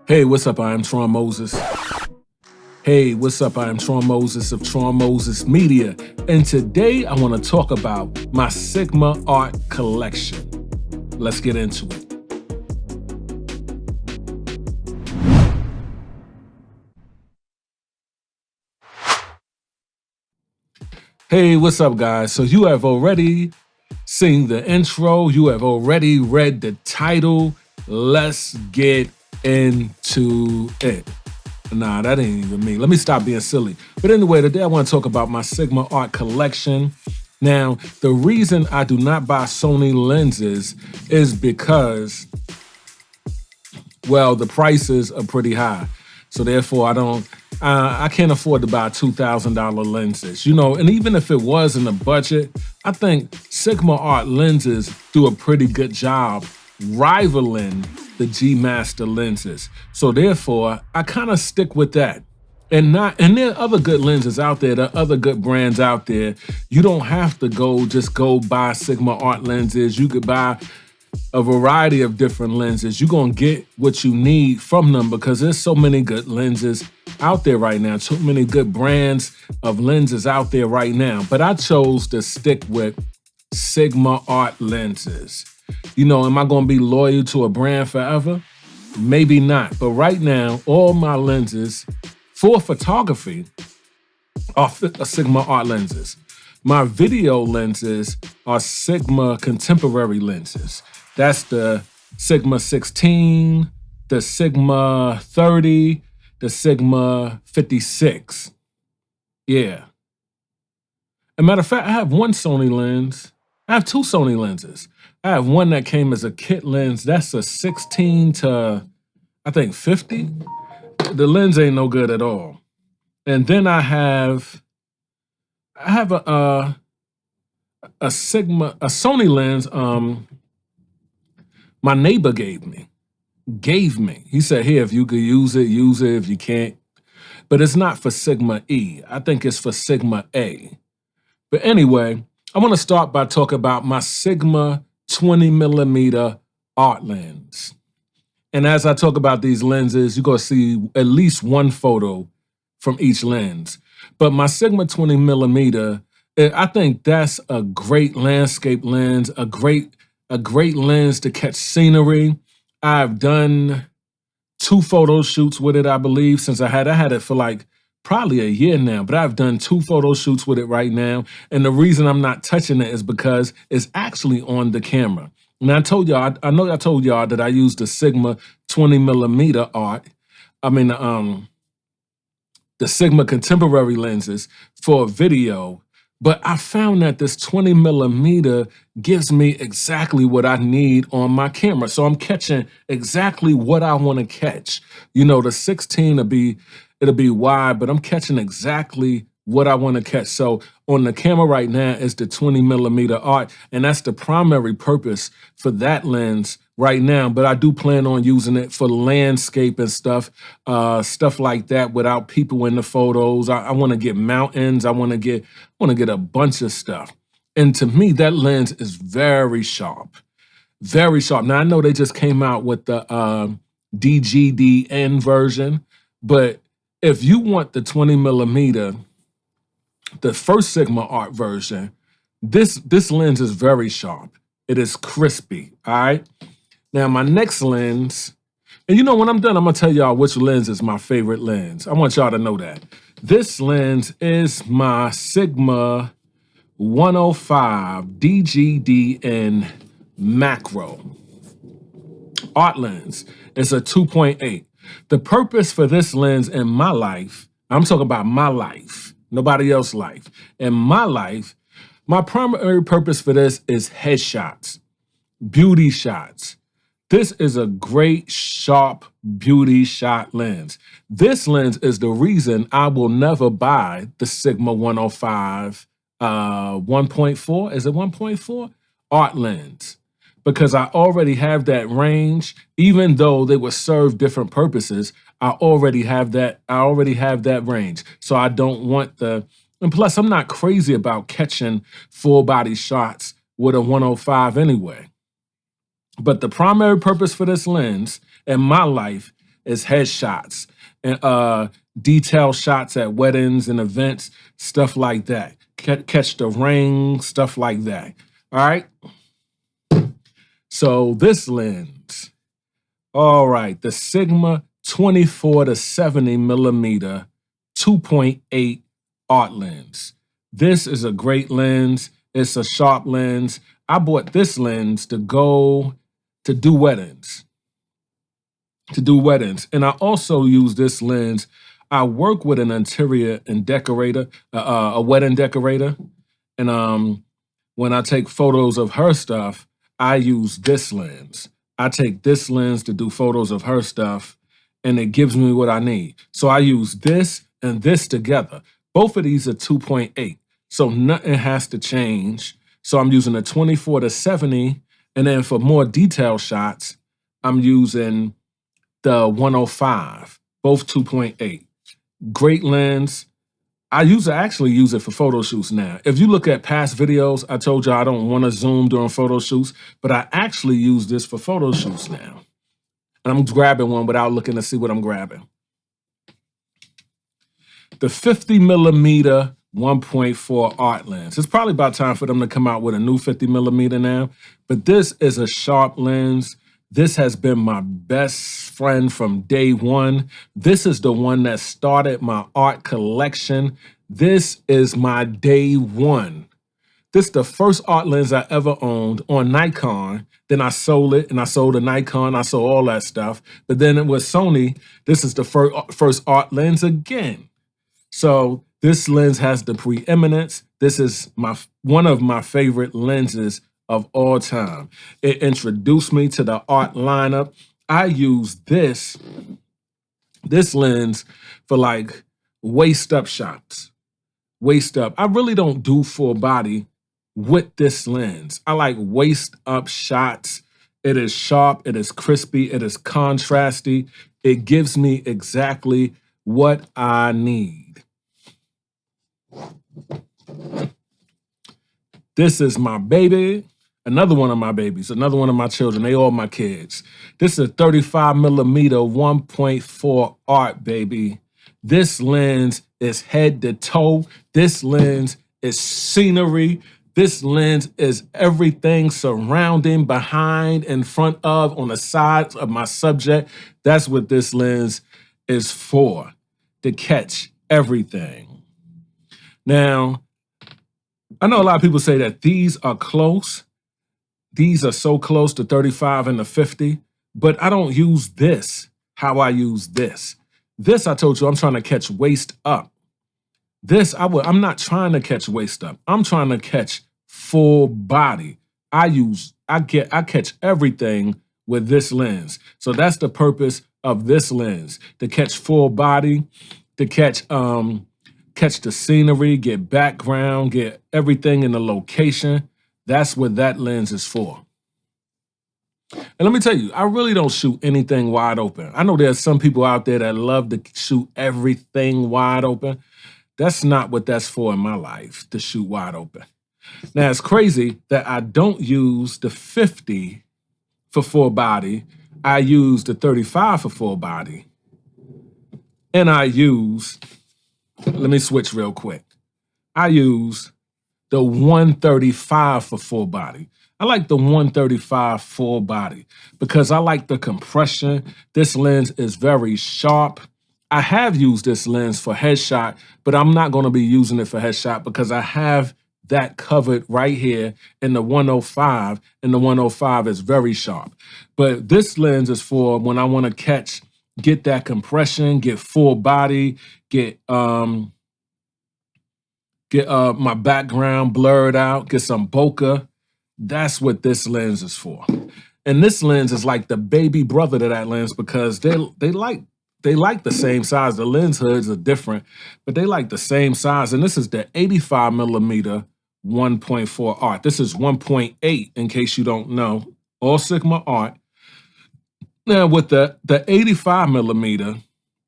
Hey, what's up? I am Tron Moses. Hey, what's up? I am Tron Moses of Tron Moses Media. And today I want to talk about my Sigma art collection. Let's get into it. Hey, what's up, guys? So you have already seen the intro. You have already read the title. Let's get into it. Nah, that ain't even me. Let me stop being silly. But anyway, today I want to talk about my Sigma art collection. Now, the reason I do not buy Sony lenses is because, well, the prices are pretty high. So therefore, I can't afford to buy $2,000 lenses. You know, and even if it was in the budget, I think Sigma art lenses do a pretty good job rivaling the G Master lenses. So therefore, I kind of stick with that. And there are other good lenses out there, there are other good brands out there. You don't have to just go buy Sigma art lenses. You could buy a variety of different lenses. You're gonna get what you need from them because there's so many good lenses out there right now, so many good brands of lenses out there right now. But I chose to stick with Sigma art lenses. You know, am I gonna be loyal to a brand forever? Maybe not. But right now, all my lenses for photography are Sigma art lenses. My video lenses are Sigma contemporary lenses. That's the Sigma 16, the Sigma 30, the Sigma 56. Yeah. As a matter of fact, I have one Sony lens. I have two Sony lenses. I have one that came as a kit lens. That's a 16 to, I think, 50. The lens ain't no good at all. And then I have a Sony lens. My neighbor gave me. He said, here, if you could use it, use it. If you can't. But it's not for Sigma E. I think it's for Sigma A. But anyway, I want to start by talking about my Sigma 20mm art lens. And as I talk about these lenses, you're going to see at least one photo from each lens. But my Sigma 20mm, I think that's a great landscape lens, a great lens to catch scenery. I've done 2 photo shoots with it, I believe, since I had it for like probably a year now, but I've done 2 photo shoots with it right now. And the reason I'm not touching it is because it's actually on the camera. And I told y'all, I know I told y'all that I used the Sigma 20mm art. The Sigma contemporary lenses for video. But I found that this 20mm gives me exactly what I need on my camera. So I'm catching exactly what I want to catch. You know, the 16 it'll be wide, but I'm catching exactly what I want to catch. So on the camera right now is the 20mm art, and that's the primary purpose for that lens right now. But I do plan on using it for landscape and stuff like that without people in the photos. I want to get mountains. I want to get a bunch of stuff. And to me, that lens is very sharp, very sharp. Now I know they just came out with the DGDN version, but if you want the 20mm, the first Sigma art version, this lens is very sharp. It is crispy, all right? Now, my next lens, and you know, when I'm done, I'm gonna tell y'all which lens is my favorite lens. I want y'all to know that. This lens is my Sigma 105 DGDN macro art lens. It's a 2.8. The purpose for this lens in my life, I'm talking about my life, nobody else's life. In my life, my primary purpose for this is headshots, beauty shots. This is a great, sharp beauty shot lens. This lens is the reason I will never buy the Sigma 105 1.4. Is it 1.4? Art lens. Because I already have that range, even though they would serve different purposes, I already have that range. So I don't want and plus I'm not crazy about catching full body shots with a 105 anyway. But the primary purpose for this lens in my life is headshots and detail shots at weddings and events, stuff like that. Catch the ring, stuff like that. All right. So this lens, all right, the Sigma 24 to 70 millimeter 2.8 art lens. This is a great lens. It's a sharp lens. I bought this lens to go to do weddings. And I also use this lens. I work with an interior and decorator, a wedding decorator. And when I take photos of her stuff, I use this lens. I take this lens to do photos of her stuff, and it gives me what I need. So I use this and this together. Both of these are 2.8, so nothing has to change. So I'm using a 24 to 70, and then for more detailed shots, I'm using the 105, both 2.8. Great lens. I actually use it for photo shoots now. If you look at past videos, I told you I don't want to zoom during photo shoots, but I actually use this for photo shoots now. And I'm grabbing one without looking to see what I'm grabbing. The 50 millimeter 1.4 art lens. It's probably about time for them to come out with a new 50 millimeter now, but this is a sharp lens. This has been my best friend from day one. This is the one that started my art collection. This is my day one. This is the first art lens I ever owned on Nikon. Then I sold it, and I sold a Nikon. I sold all that stuff. But then with Sony, this is the first art lens again. So this lens has the preeminence. This is one of my favorite lenses of all time. It introduced me to the art lineup. I use this lens for like waist up shots. Waist up. I really don't do full body with this lens. I like waist up shots. It is sharp, it is crispy, it is contrasty. It gives me exactly what I need. This is my baby. Another one of my babies, another one of my children. They all my kids. This is a 35 millimeter 1.4 art, baby. This lens is head to toe. This lens is scenery. This lens is everything surrounding, behind, in front of, on the sides of my subject. That's what this lens is for, to catch everything. Now, I know a lot of people say that these are close. These are so close to 35 and the 50, but I don't use this how I use this. This, I told you, I'm trying to catch waist up. This, I'm not trying to catch waist up. I'm trying to catch full body. I catch everything with this lens. So that's the purpose of this lens, to catch full body, to catch the scenery, get background, get everything in the location. That's what that lens is for. And let me tell you, I really don't shoot anything wide open. I know there's some people out there that love to shoot everything wide open. That's not what that's for in my life, to shoot wide open. Now, it's crazy that I don't use the 50 for full body. I use the 35 for full body. And let me switch real quick. I use the 135 for full body. I like the 135 full body because I like the compression. This lens is very sharp. I have used this lens for headshot, but I'm not going to be using it for headshot because I have that covered right here in the 105, and the 105 is very sharp. But this lens is for when I want to get that compression, get full body, get my background blurred out, get some bokeh. That's what this lens is for. And this lens is like the baby brother to that lens because they like the same size. The lens hoods are different, but they like the same size. And this is the 85 millimeter 1.4 art. This is 1.8 in case you don't know. All Sigma art. Now with the 85 millimeter,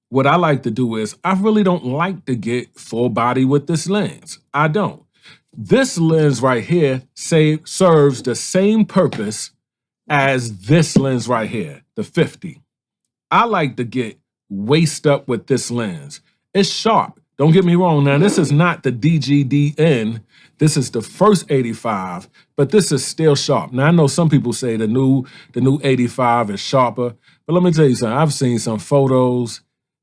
what I like to do is I really don't like to get full body with this lens. I don't. This lens right here serves the same purpose as this lens right here, the 50. I like to get waist up with this lens. It's sharp. Don't get me wrong. Now, this is not the DGDN. This is the first 85, but this is still sharp. Now, I know some people say the new 85 is sharper, but let me tell you something. I've seen some photos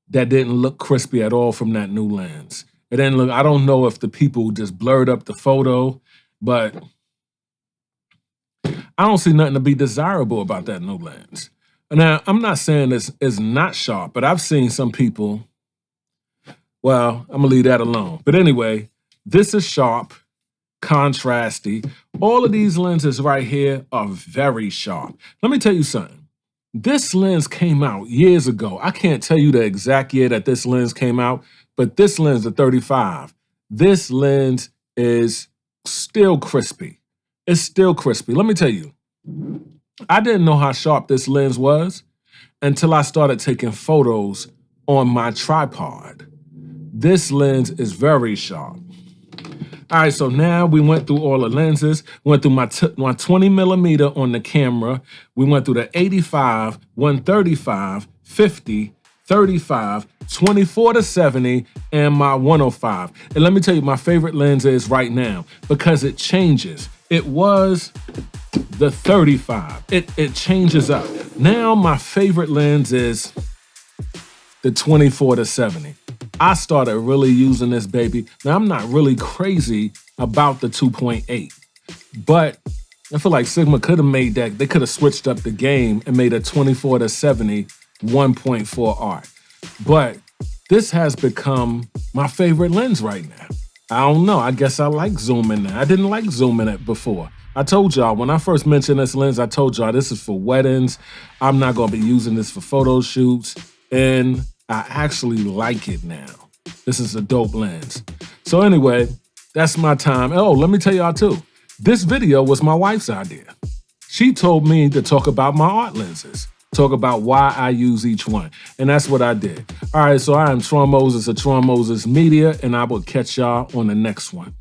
that didn't look crispy at all from that new lens. It didn't look, I don't know if the people just blurred up the photo, but I don't see nothing to be desirable about that new lens. Now, I'm not saying this is not sharp, but I've seen some people, well, I'm gonna leave that alone. But anyway, this is sharp, contrasty. All of these lenses right here are very sharp. Let me tell you something. This lens came out years ago. I can't tell you the exact year that this lens came out, but this lens, the 35, this lens is still crispy. It's still crispy. Let me tell you, I didn't know how sharp this lens was until I started taking photos on my tripod. This lens is very sharp. All right, so now we went through all the lenses, went through my 20 millimeter on the camera. We went through the 85, 135, 50, 35, 24 to 70, and my 105. And let me tell you, my favorite lens is right now because it changes. It was the 35. It changes up. Now my favorite lens is the 24 to 70. I started really using this baby. Now I'm not really crazy about the 2.8, but I feel like Sigma could have made that. They could have switched up the game and made a 24 to 70 1.4 art. But this has become my favorite lens right now. I don't know. I guess I like zooming now. I didn't like zooming it before. I told y'all, when I first mentioned this lens, I told y'all this is for weddings. I'm not going to be using this for photo shoots. And I actually like it now. This is a dope lens. So anyway, that's my time. Oh, let me tell y'all too. This video was my wife's idea. She told me to talk about my art lenses. Talk about why I use each one. And that's what I did. All right, so I am Tron Moses of Tron Moses Media, and I will catch y'all on the next one.